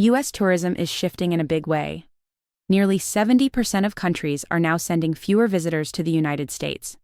U.S. tourism is shifting in a big way. Nearly 70% of countries are now sending fewer visitors to the United States.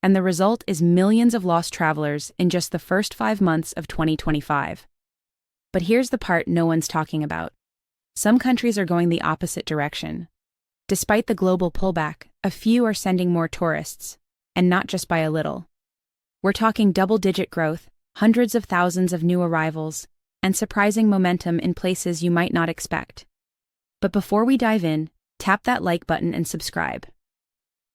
And the result is millions of lost travelers in just the first 5 months of 2025. But here's the part no one's talking about. Some countries are going the opposite direction. Despite the global pullback, a few are sending more tourists, and not just by a little. We're talking double-digit growth, hundreds of thousands of new arrivals, and surprising momentum in places you might not expect. But before we dive in, tap that like button and subscribe.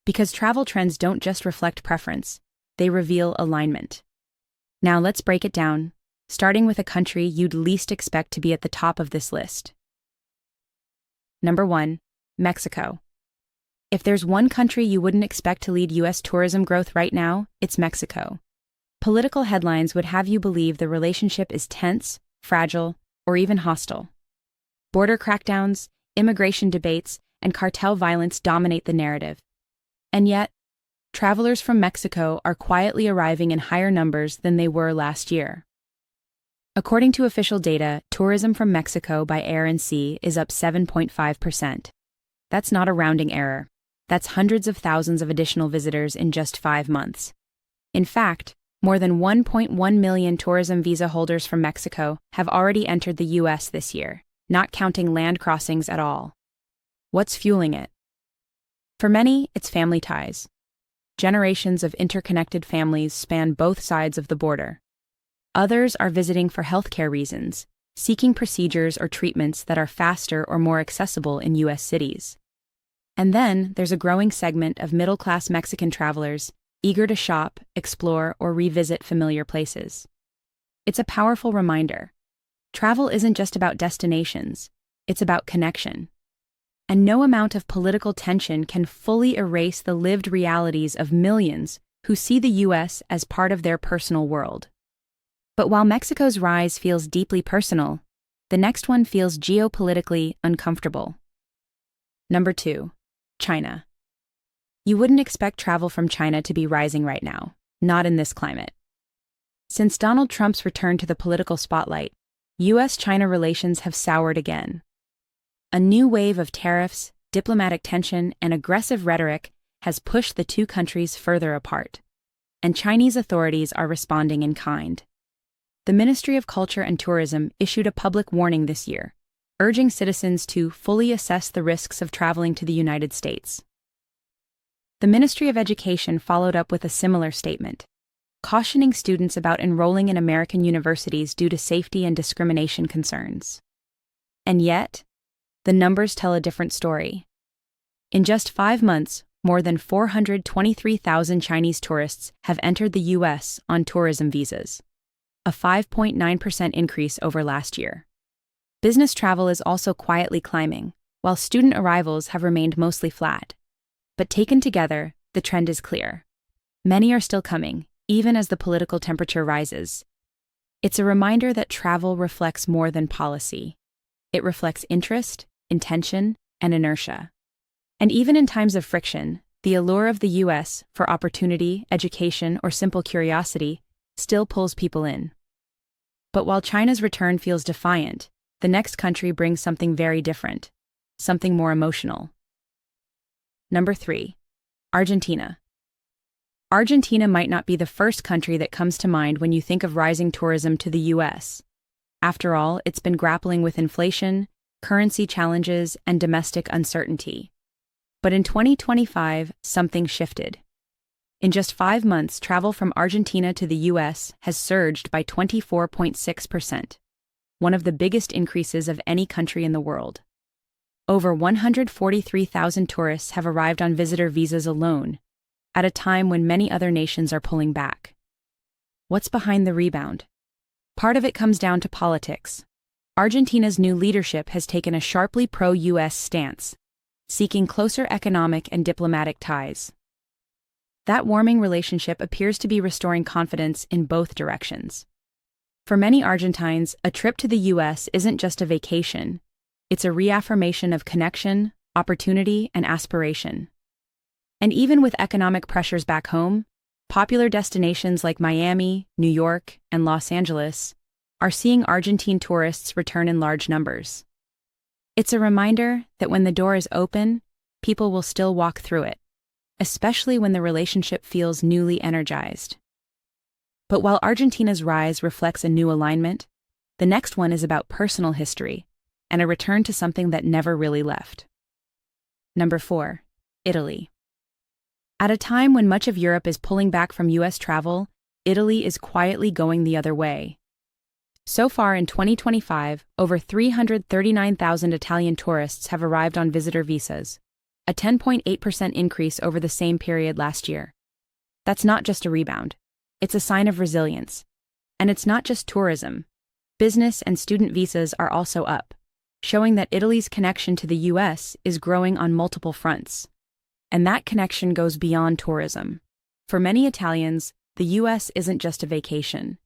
Because travel trends don't just reflect preference, they reveal alignment. Now let's break it down, starting with a country you'd least expect to be at the top of this list. Number 1, Mexico. If there's one country you wouldn't expect to lead U.S. tourism growth right now, it's Mexico. Political headlines would have you believe the relationship is tense, fragile, or even hostile. Border crackdowns, immigration debates, and cartel violence dominate the narrative. And yet, travelers from Mexico are quietly arriving in higher numbers than they were last year. According to official data, tourism from Mexico by air and sea is up 7.5%. That's not a rounding error. That's hundreds of thousands of additional visitors in just 5 months. In fact, more than 1.1 million tourism visa holders from Mexico have already entered the U.S. this year, not counting land crossings at all. What's fueling it? For many, it's family ties. Generations of interconnected families span both sides of the border. Others are visiting for healthcare reasons, seeking procedures or treatments that are faster or more accessible in U.S. cities. And then there's a growing segment of middle-class Mexican travelers eager to shop, explore, or revisit familiar places. It's a powerful reminder. Travel isn't just about destinations, it's about connection. And no amount of political tension can fully erase the lived realities of millions who see the U.S. as part of their personal world. But while Mexico's rise feels deeply personal, the next one feels geopolitically uncomfortable. Number 2, China. You wouldn't expect travel from China to be rising right now, not in this climate. Since Donald Trump's return to the political spotlight, U.S.-China relations have soured again. A new wave of tariffs, diplomatic tension, and aggressive rhetoric has pushed the two countries further apart, and Chinese authorities are responding in kind. The Ministry of Culture and Tourism issued a public warning this year, urging citizens to fully assess the risks of traveling to the United States. The Ministry of Education followed up with a similar statement, cautioning students about enrolling in American universities due to safety and discrimination concerns. And yet, the numbers tell a different story. In just 5 months, more than 423,000 Chinese tourists have entered the U.S. on tourism visas, a 5.9% increase over last year. Business travel is also quietly climbing, while student arrivals have remained mostly flat. But taken together, the trend is clear. Many are still coming, even as the political temperature rises. It's a reminder that travel reflects more than policy. It reflects interest, intention, and inertia. And even in times of friction, the allure of the U.S. for opportunity, education, or simple curiosity still pulls people in. But while China's return feels defiant, the next country brings something very different, something more emotional. Number 3, Argentina. Argentina might not be the first country that comes to mind when you think of rising tourism to the U.S. After all, it's been grappling with inflation, currency challenges, and domestic uncertainty. But in 2025, something shifted. In just 5 months, travel from Argentina to the U.S. has surged by 24.6%, one of the biggest increases of any country in the world. Over 143,000 tourists have arrived on visitor visas alone, at a time when many other nations are pulling back. What's behind the rebound? Part of it comes down to politics. Argentina's new leadership has taken a sharply pro-U.S. stance, seeking closer economic and diplomatic ties. That warming relationship appears to be restoring confidence in both directions. For many Argentines, a trip to the U.S. isn't just a vacation. It's a reaffirmation of connection, opportunity, and aspiration. And even with economic pressures back home, popular destinations like Miami, New York, and Los Angeles are seeing Argentine tourists return in large numbers. It's a reminder that when the door is open, people will still walk through it, especially when the relationship feels newly energized. But while Argentina's rise reflects a new alignment, the next one is about personal history and a return to something that never really left. Number 4. Italy. At a time when much of Europe is pulling back from U.S. travel, Italy is quietly going the other way. So far in 2025, over 339,000 Italian tourists have arrived on visitor visas, a 10.8% increase over the same period last year. That's not just a rebound. It's a sign of resilience. And it's not just tourism. Business and student visas are also up, showing that Italy's connection to the U.S. is growing on multiple fronts. And that connection goes beyond tourism. For many Italians, the U.S. isn't just a vacation.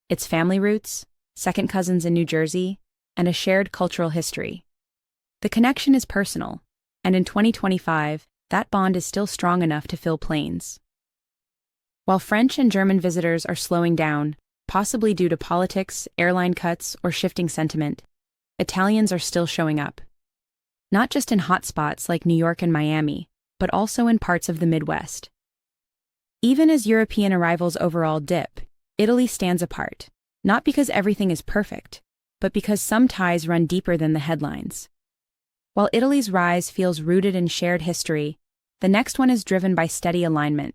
It's family roots, second cousins in New Jersey, and a shared cultural history. The connection is personal, and in 2025, that bond is still strong enough to fill planes. While French and German visitors are slowing down, possibly due to politics, airline cuts, or shifting sentiment, Italians are still showing up. Not just in hotspots like New York and Miami, but also in parts of the Midwest. Even as European arrivals overall dip, Italy stands apart, not because everything is perfect, but because some ties run deeper than the headlines. While Italy's rise feels rooted in shared history, the next one is driven by steady alignment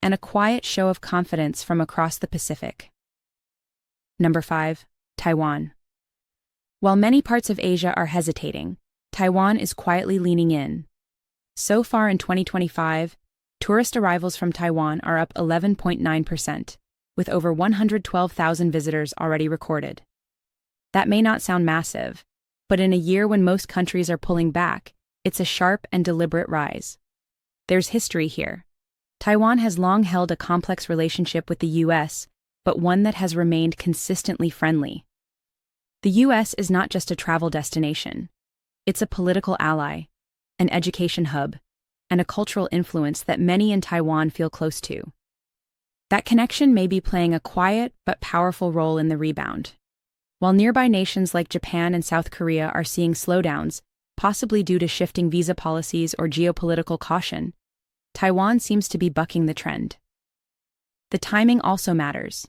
and a quiet show of confidence from across the Pacific. Number 5. Taiwan. While many parts of Asia are hesitating, Taiwan is quietly leaning in. So far in 2025, tourist arrivals from Taiwan are up 11.9%, with over 112,000 visitors already recorded. That may not sound massive, but in a year when most countries are pulling back, it's a sharp and deliberate rise. There's history here. Taiwan has long held a complex relationship with the U.S., but one that has remained consistently friendly. The U.S. is not just a travel destination. It's a political ally, an education hub, and a cultural influence that many in Taiwan feel close to. That connection may be playing a quiet but powerful role in the rebound. While nearby nations like Japan and South Korea are seeing slowdowns, possibly due to shifting visa policies or geopolitical caution, Taiwan seems to be bucking the trend. The timing also matters.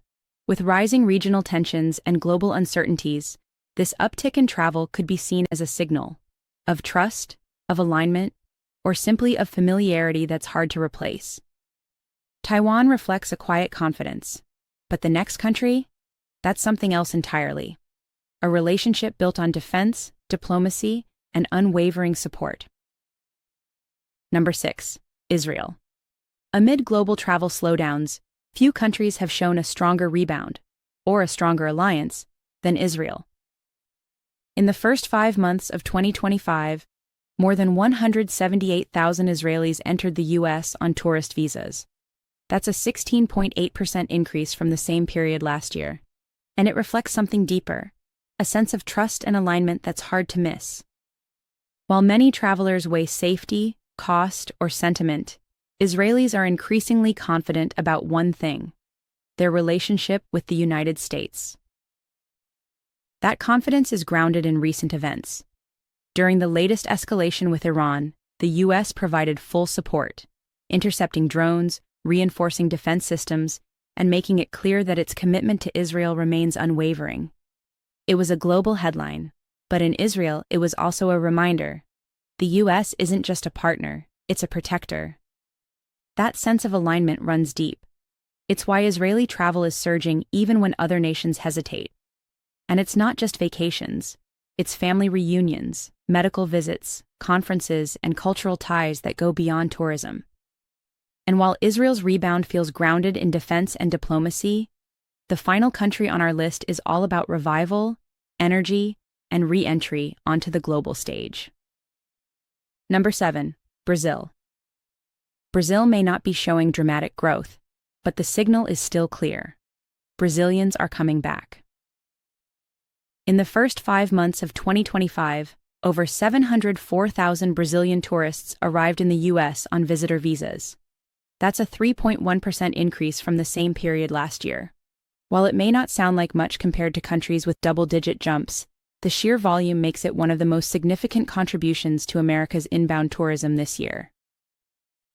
With rising regional tensions and global uncertainties, this uptick in travel could be seen as a signal of trust, of alignment, or simply of familiarity that's hard to replace. Taiwan reflects a quiet confidence, but the next country? That's something else entirely. A relationship built on defense, diplomacy, and unwavering support. Number 6. Israel. Amid global travel slowdowns, few countries have shown a stronger rebound, or a stronger alliance, than Israel. In the first 5 months of 2025, more than 178,000 Israelis entered the U.S. on tourist visas. That's a 16.8% increase from the same period last year. And it reflects something deeper, a sense of trust and alignment that's hard to miss. While many travelers weigh safety, cost, or sentiment, Israelis are increasingly confident about one thing: their relationship with the United States. That confidence is grounded in recent events. During the latest escalation with Iran, the U.S. provided full support, intercepting drones, reinforcing defense systems, and making it clear that its commitment to Israel remains unwavering. It was a global headline, but in Israel it was also a reminder. The U.S. isn't just a partner, it's a protector. That sense of alignment runs deep. It's why Israeli travel is surging even when other nations hesitate. And it's not just vacations, it's family reunions, medical visits, conferences, and cultural ties that go beyond tourism. And while Israel's rebound feels grounded in defense and diplomacy, the final country on our list is all about revival, energy, and re-entry onto the global stage. Number 7. Brazil. Brazil may not be showing dramatic growth, but the signal is still clear. Brazilians are coming back. In the first 5 months of 2025, over 704,000 Brazilian tourists arrived in the U.S. on visitor visas. That's a 3.1% increase from the same period last year. While it may not sound like much compared to countries with double-digit jumps, The sheer volume makes it one of the most significant contributions to America's inbound tourism this year.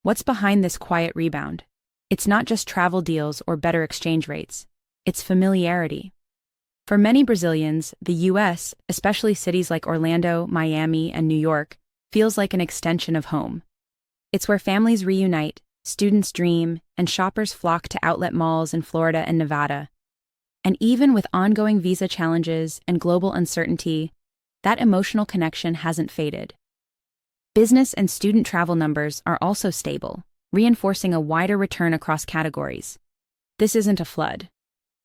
What's behind this quiet rebound? It's not just travel deals or better exchange rates. It's familiarity. For many Brazilians, the U.S., especially cities like Orlando, Miami, and New York, feels like an extension of home. It's where families reunite, students dream, and shoppers flock to outlet malls in Florida and Nevada. And even with ongoing visa challenges and global uncertainty, that emotional connection hasn't faded. Business and student travel numbers are also stable, reinforcing a wider return across categories. This isn't a flood,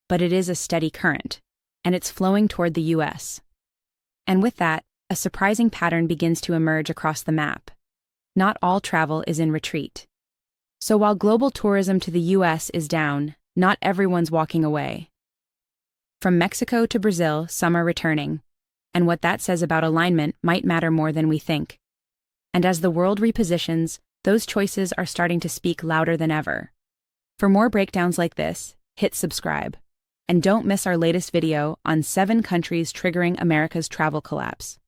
but it is a steady current, and it's flowing toward the U.S. And with that, a surprising pattern begins to emerge across the map. Not all travel is in retreat. So while global tourism to the U.S. is down, not everyone's walking away. From Mexico to Brazil, some are returning, and what that says about alignment might matter more than we think. And as the world repositions, those choices are starting to speak louder than ever. For more breakdowns like this, hit subscribe. And don't miss our latest video on 7 countries triggering America's travel collapse.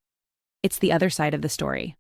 It's the other side of the story.